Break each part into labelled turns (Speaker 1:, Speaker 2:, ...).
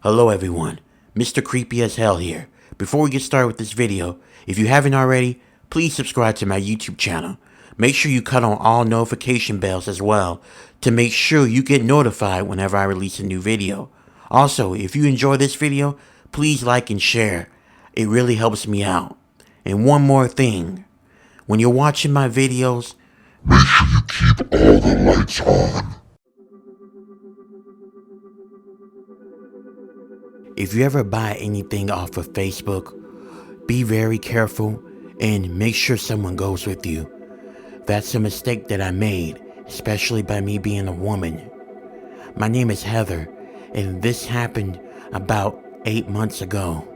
Speaker 1: Hello everyone, Mr. Creepy as Hell here. Before we get started with this video, if you haven't already, please subscribe to my YouTube channel. Make sure you cut on all notification bells as well to make sure you get notified whenever I release a new video. Also, if you enjoy this video, please like and share. It really helps me out. And one more thing, when you're watching my videos,
Speaker 2: make sure you keep all the lights on.
Speaker 1: if you ever buy anything off of Facebook, be very careful and make sure someone goes with you. That's a mistake that I made, especially by me being a woman. My name is Heather, and this happened about 8 months ago.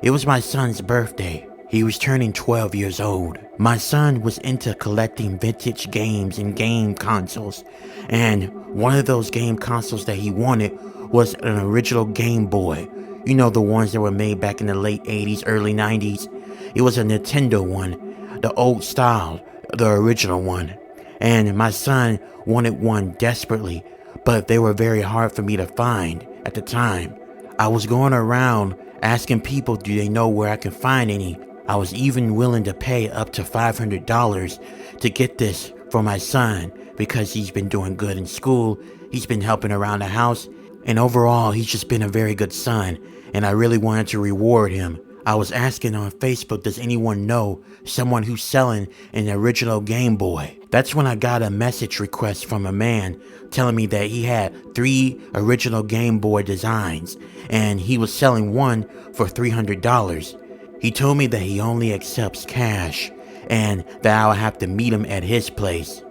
Speaker 1: It was my son's birthday. He was turning 12 years old. My son was into collecting vintage games and game consoles, and one of those game consoles that he wanted was an original Game Boy. You know, the ones that were made back in the late 80s, early 90s. It was a Nintendo one, the old style, the original one. And my son wanted one desperately, but they were very hard for me to find at the time. I was going around asking people, do they know where I can find any? I was even willing to pay up to $500 to get this for my son because he's been doing good in school, he's been helping around the house, and overall he's just been a very good son, and I really wanted to reward him. I was asking on Facebook, does anyone know someone who's selling an original Game Boy? That's when I got a message request from a man telling me that he had 3 original Game Boy designs and he was selling one for $300. He told me that he only accepts cash and that I would have to meet him at his place.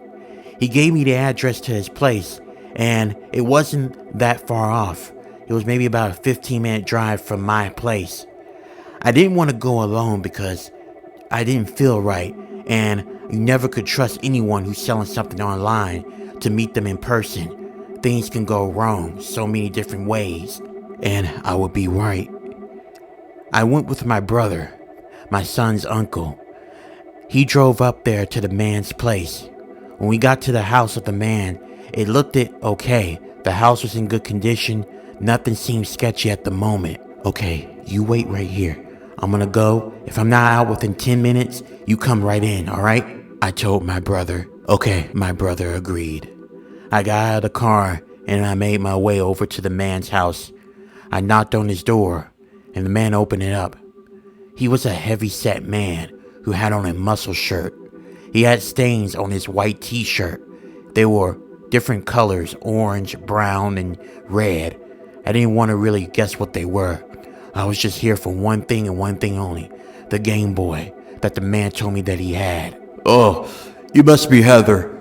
Speaker 1: He gave me the address to his place, and it wasn't that far off. It was maybe about a 15-minute drive from my place. I didn't want to go alone because I didn't feel right, and you never could trust anyone who's selling something online to meet them in person. Things can go wrong so many different ways, and I would be right. I went with my brother, my son's uncle. He drove up there to the man's place. When we got to the house of the man, it looked okay. The house was in good condition. Nothing seemed sketchy at the moment. Okay, you wait right here. I'm gonna go. If I'm not out within 10 minutes, you come right in, alright? I told my brother. Okay, my brother agreed. I got out of the car and I made my way over to the man's house. I knocked on his door and the man opened it up. He was a heavy-set man who had on a muscle shirt. He had stains on his white t-shirt. They were different colors, orange, brown, and red. I didn't want to really guess what they were. I was just here for one thing and one thing only. The Game Boy that the man told me that he had.
Speaker 3: Oh, you must be Heather.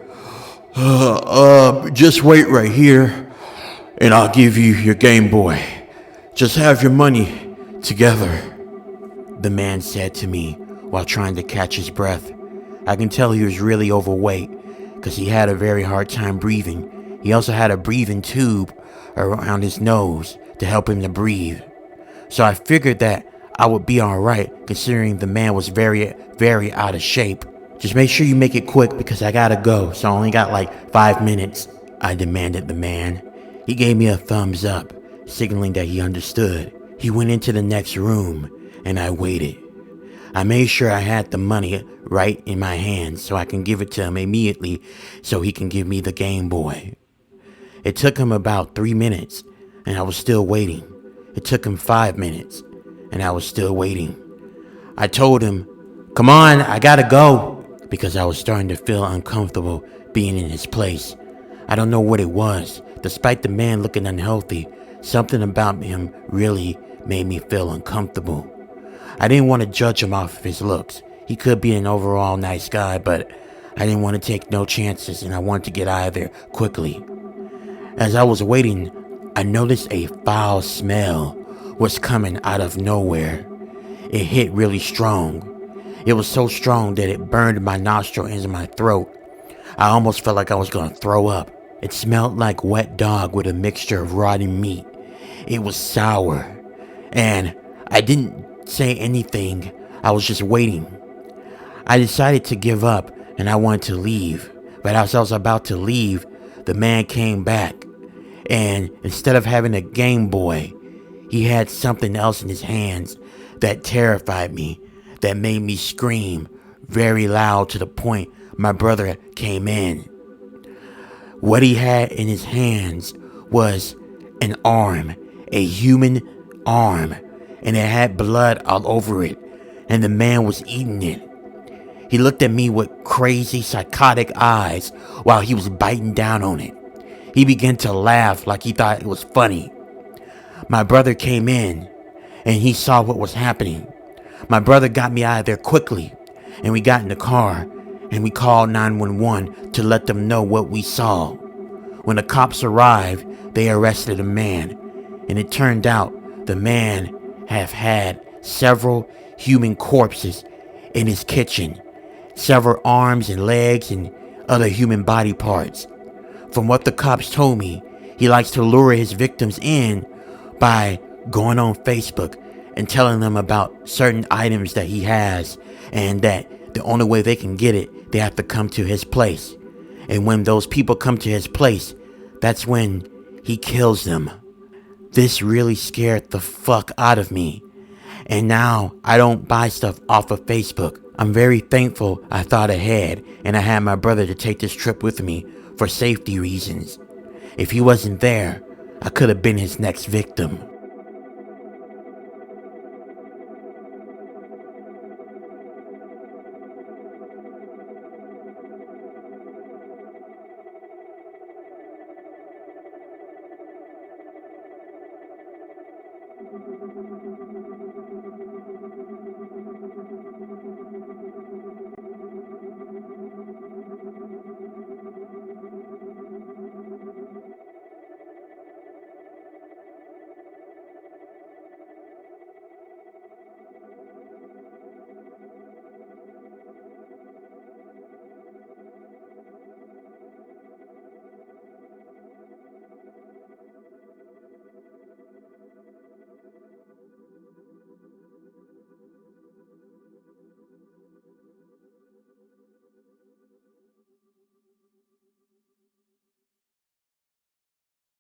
Speaker 3: Just wait right here and I'll give you your Game Boy. Just have your money together,
Speaker 1: the man said to me while trying to catch his breath. I can tell he was really overweight because he had a very hard time breathing. He also had a breathing tube around his nose to help him to breathe. So I figured that I would be alright considering the man was very, very out of shape. Just make sure you make it quick because I gotta go, so I only got like 5 minutes, I demanded the man. He gave me a thumbs up, signaling that he understood. He went into the next room and I waited. I made sure I had the money right in my hands so I can give it to him immediately so he can give me the Game Boy. It took him about 3 minutes and I was still waiting. It took him 5 minutes and I was still waiting. I told him, come on, I gotta go, because I was starting to feel uncomfortable being in his place. I don't know what it was. Despite the man looking unhealthy, something about him really made me feel uncomfortable. I didn't want to judge him off of his looks. He could be an overall nice guy, but I didn't want to take no chances and I wanted to get out of there quickly. As I was waiting, I noticed a foul smell was coming out of nowhere. It hit really strong. It was so strong that it burned my nostril into my throat. I almost felt like I was going to throw up. It smelled like wet dog with a mixture of rotting meat. It was sour. And I didn't say anything. I was just waiting. I decided to give up and I wanted to leave. But as I was about to leave, the man came back. And instead of having a Game Boy, He had something else in his hands that terrified me, that made me scream very loud to the point my brother came in. What he had in his hands was an arm, a human arm, and it had blood all over it, and the man was eating it. He looked at me with crazy, psychotic eyes while he was biting down on it. He began to laugh like he thought it was funny. My brother came in, and he saw what was happening. My brother got me out of there quickly, and we got in the car, and we called 911 to let them know what we saw. When the cops arrived, they arrested a man, and it turned out the man had several human corpses in his kitchen, several arms and legs and other human body parts. From what the cops told me, he likes to lure his victims in by going on Facebook and telling them about certain items that he has, and that the only way they can get it, they have to come to his place. And when those people come to his place, that's when he kills them. This really scared the fuck out of me. And now I don't buy stuff off of Facebook. I'm very thankful I thought ahead and I had my brother to take this trip with me for safety reasons. If he wasn't there, I could have been his next victim.